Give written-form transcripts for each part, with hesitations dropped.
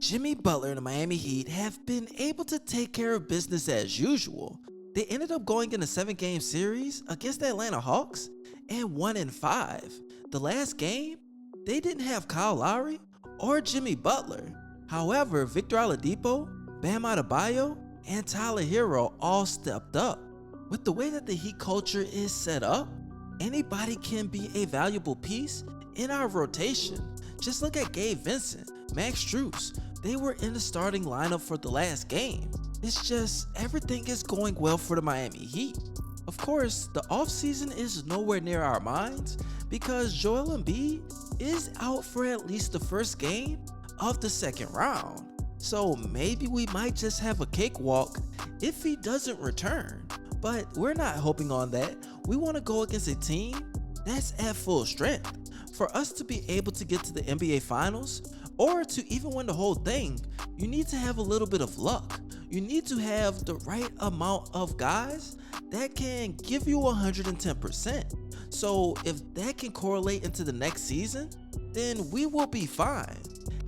Jimmy Butler and the Miami Heat have been able to take care of business as usual. They ended up going in a 7-game series against the Atlanta Hawks and won in 5. The last game, they didn't have Kyle Lowry or Jimmy Butler. However, Victor Oladipo, Bam Adebayo, and Tyler Herro all stepped up. With the way that the Heat culture is set up, anybody can be a valuable piece in our rotation. Just look at Gabe Vincent, Max Strus. They were in the starting lineup for the last game. It's just everything is going well for the Miami Heat. Of course, the offseason is nowhere near our minds because Joel Embiid is out for at least the first game of the second round. So maybe we might just have a cakewalk if he doesn't return. But we're not hoping on that. We want to go against a team that's at full strength. For us to be able to get to the NBA Finals or to even win the whole thing, you need to have a little bit of luck. You need to have the right amount of guys that can give you 110%. So if that can correlate into the next season, then we will be fine.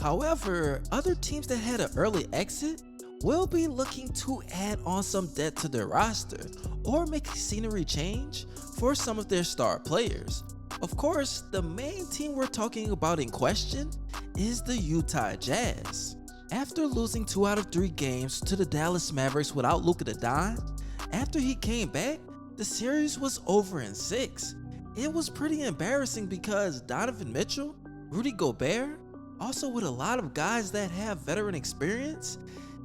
However, other teams that had an early exit will be looking to add on some depth to their roster or make a scenery change for some of their star players. Of course, the main team we're talking about in question is the Utah Jazz. After losing 2 out of 3 games to the Dallas Mavericks without Luka the Don, after he came back, the series was over in 6. It was pretty embarrassing because Donovan Mitchell, Rudy Gobert, also with a lot of guys that have veteran experience,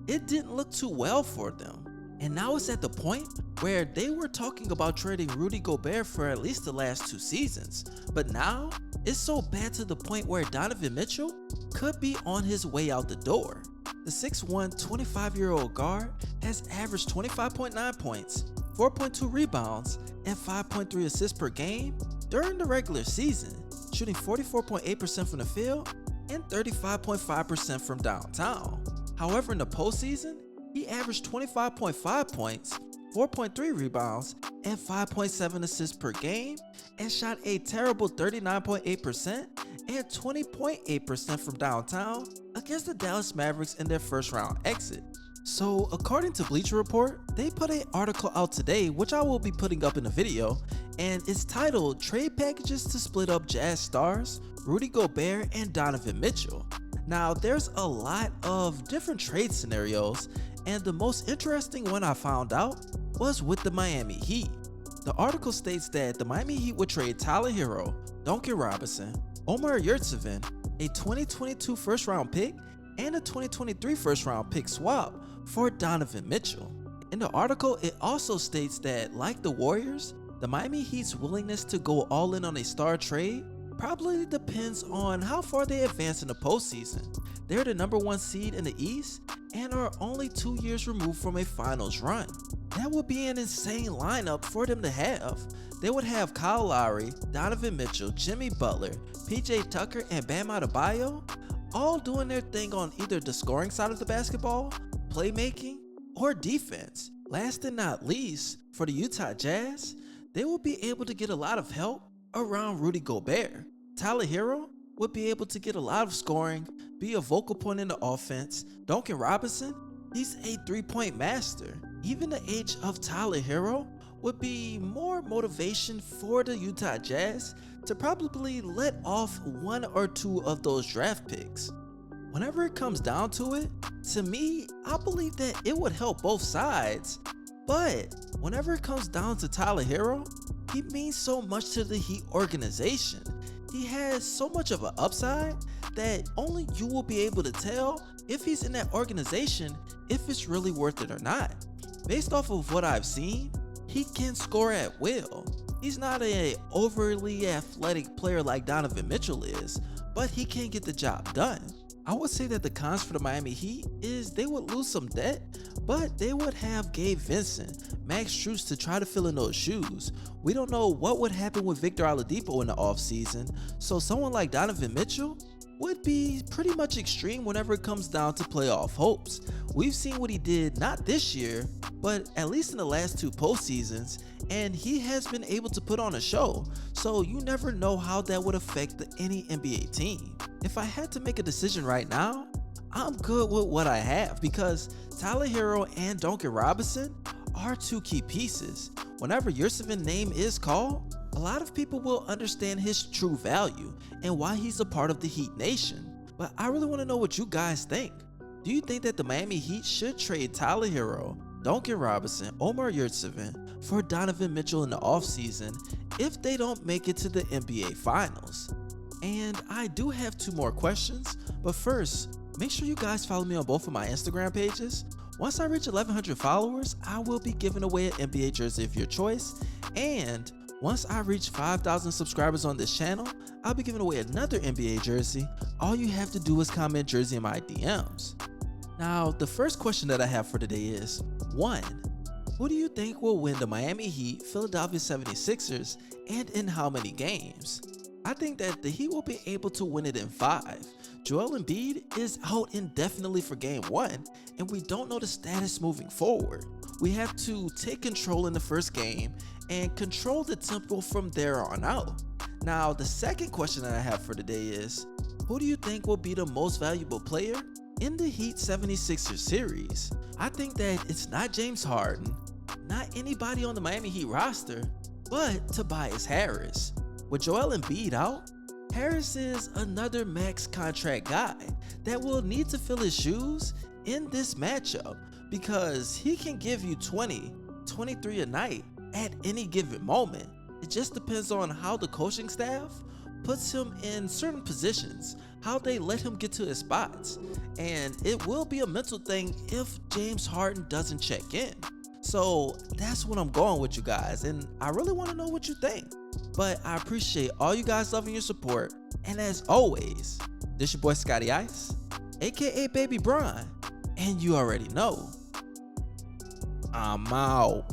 it didn't look too well for them. And now it's at the point where they were talking about trading Rudy Gobert for at least the last 2 seasons. But now, it's so bad to the point where Donovan Mitchell could be on his way out the door. The 6'1", 25-year-old guard has averaged 25.9 points, 4.2 rebounds, and 5.3 assists per game during the regular season, shooting 44.8% from the field and 35.5% from downtown. However, in the postseason, he averaged 25.5 points, 4.3 rebounds, and 5.7 assists per game, and shot a terrible 39.8% and 20.8% from downtown against the Dallas Mavericks in their first round exit. So according to Bleacher Report, they put an article out today, which I will be putting up in the video, and it's titled "Trade Packages to Split Up Jazz Stars, Rudy Gobert and Donovan Mitchell." Now there's a lot of different trade scenarios, and the most interesting one I found out was with the Miami Heat. The article states that the Miami Heat would trade Tyler Herro, Duncan Robinson, Omer Yurtseven, a 2022 first round pick, and a 2023 first round pick swap for Donovan Mitchell. In the article, it also states that, like the Warriors, the Miami Heat's willingness to go all in on a star trade probably depends on how far they advance in the postseason. They're the #1 seed in the East and are only 2 years removed from a finals run. That would be an insane lineup for them to have. They would have Kyle Lowry, Donovan Mitchell, Jimmy Butler, PJ Tucker, and Bam Adebayo all doing their thing on either the scoring side of the basketball, playmaking, or defense. Last and not least, for the Utah Jazz, they will be able to get a lot of help around Rudy Gobert. Tyler Herro would be able to get a lot of scoring, be a vocal point in the offense. Duncan Robinson, he's a 3-point master. Even the age of Tyler Herro would be more motivation for the Utah Jazz to probably let off 1 or 2 of those draft picks. Whenever it comes down to it, to me, I believe that it would help both sides. But whenever it comes down to Tyler Herro, he means so much to the Heat organization. He has so much of an upside that only you will be able to tell if he's in that organization if it's really worth it or not. Based off of what I've seen, he can score at will. He's not an overly athletic player like Donovan Mitchell is, but he can get the job done. I would say that the cons for the Miami Heat is they would lose some debt, but they would have Gabe Vincent, Max Strus to try to fill in those shoes. We don't know what would happen with Victor Oladipo in the offseason, so someone like Donovan Mitchell would be pretty much extreme whenever it comes down to playoff hopes. We've seen what he did not this year, but at least in the last 2 postseasons, and he has been able to put on a show, so you never know how that would affect any NBA team. If I had to make a decision right now, I'm good with what I have because Tyler Herro and Duncan are two key pieces. Whenever Yurtsevic's name is called, a lot of people will understand his true value and why he's a part of the Heat Nation. But I really want to know what you guys think. Do you think that the Miami Heat should trade Tyler Herro, Duncan Robinson, Omer Yurtsevic for Donovan Mitchell in the offseason if they don't make it to the NBA Finals? And I do have two more questions, but first, make sure you guys follow me on both of my Instagram pages. Once I reach 1,100 followers, I will be giving away an NBA jersey of your choice, and once I reach 5,000 subscribers on this channel, I'll be giving away another NBA jersey. All you have to do is comment jersey in my DMs. Now, the first question that I have for today is, 1. Who do you think will win the Miami Heat, Philadelphia 76ers, and in how many games? I think that the Heat will be able to win it in 5. Joel Embiid is out indefinitely for game 1, and we don't know the status moving forward. We have to take control in the first game and control the tempo from there on out. Now, the second question that I have for today is, who do you think will be the most valuable player in the Heat 76ers series? I think that it's not James Harden, not anybody on the Miami Heat roster, but Tobias Harris. With Joel Embiid out, Harris is another max contract guy that will need to fill his shoes in this matchup because he can give you 20, 23 a night at any given moment. It just depends on how the coaching staff puts him in certain positions, how they let him get to his spots, and it will be a mental thing if James Harden doesn't check in. So that's what I'm going with, you guys, and I really want to know what you think. But I appreciate all you guys loving your support, and as always, this your boy ScottyIce, aka Baby Bron, and you already know, I'm out.